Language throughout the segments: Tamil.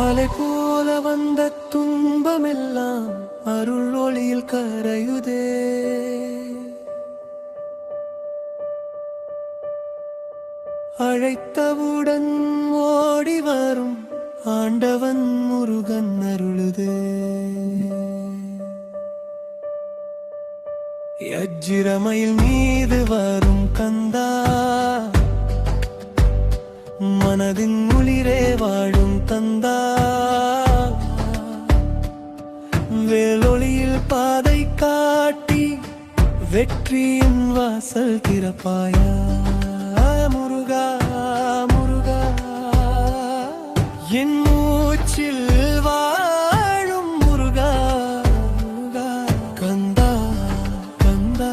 அலை போல வந்த துன்பமெல்லாம் அருள் ஒளியில் கரையுதே. அழைத்தவுடன் ஓடி வரும் ஆண்டவன் முருகன் அருளுதே. எஜ்ஜிரமயில் மீது வரும் கந்தா, மனதின் உளிரே வாழும் தந்தா, வேலொளியில் பாதை காட்டி வெற்றியின் வாசல் திறப்பாயா. முருகா முருகா என் மூச்சில் வாழும் முருகா முருகா, கந்தா கந்தா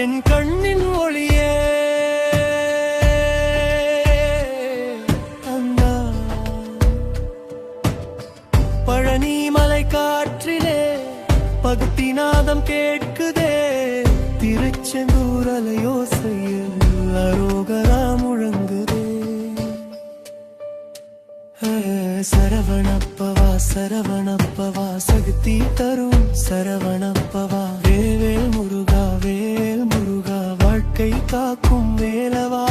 என் கண்ணின் ஒளியே கந்தா. பழனி மலை காற்றிலே பக்தி நாதம் கேட்குதே. திருச்செந்தூர் அலையோசையில் அரோகரா முழங்குதே. சரவணப்பவா சரவணப்பவா சக்தி தரும் சரவணப்பவா. வேல் முருகா வேல் முருகா வாழ்க்கை காக்கும் வேலவா.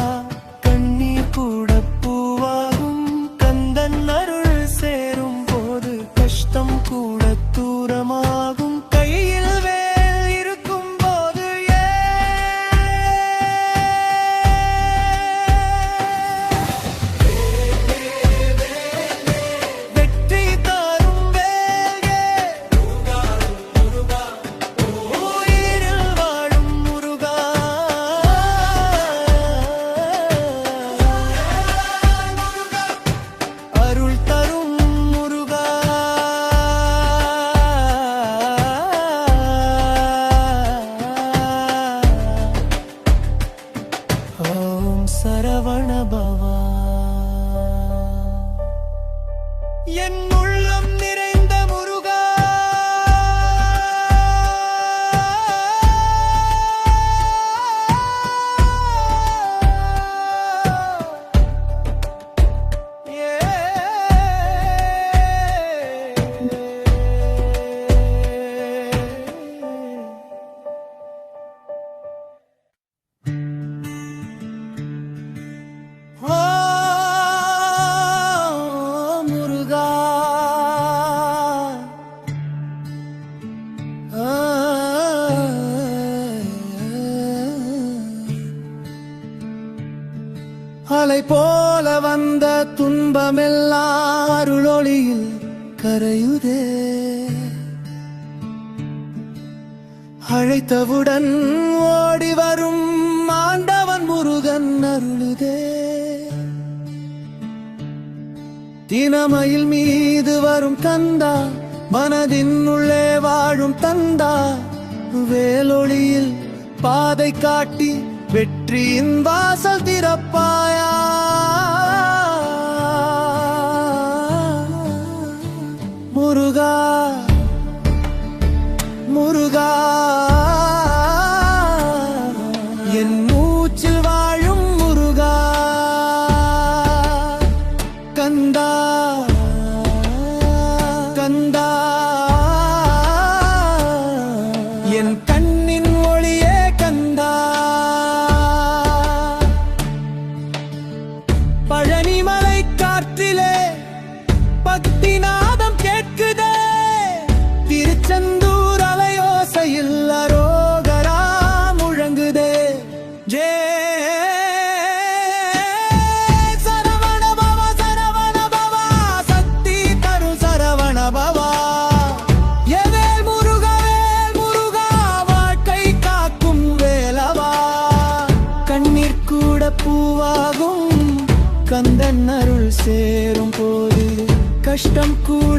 கண்ணீர் கூட பூவாகும் கந்தன் அருள் சேரும் போது கஷ்டம் கூட தூரமாகும். கையில் வேல் இருக்கும் போது வெற்றி தரும் வேல். உயிரில் வாழும் முருகா, அருள் தரும் முருகா. ஓம் சரவண பவா. என் உள்ளம் நிறைந்த முருகா, முருகா அலை போல வந்த துன்பமெல்லாம் அருளொளியில் கரையுதே. அழைத்தவுடன் ஓடி வரும் ஆண்டவன் முருகன் அருளுதே. தினமயில் மீது வரும் கந்தா, மனதின் உள்ளே வாழும் தந்தா, வேலொளியில் பாதை காட்டி வெற்றியின் வாசல் திறப்பாயா. முருகா முருகா என் மூச்சில் வாழும் முருகா, கந்தா கந்தா என் கண்ணின் ஒளியே கந்தா. பழனி மலை காற்றிலே பக்தி நாதம் கேட்குதே. திருச்செந்தூர் அலையோசையில் அரோகரா முழங்குதே. ஜே சரவண பவா சக்தி தரும் சரவண பவா. வேல் முருகா வாழ்க்கை காக்கும் வேலவா. கண்ணீர் கூட பூவாகும் கந்தன் அருள் சேரும் போது கஷ்டம் கூட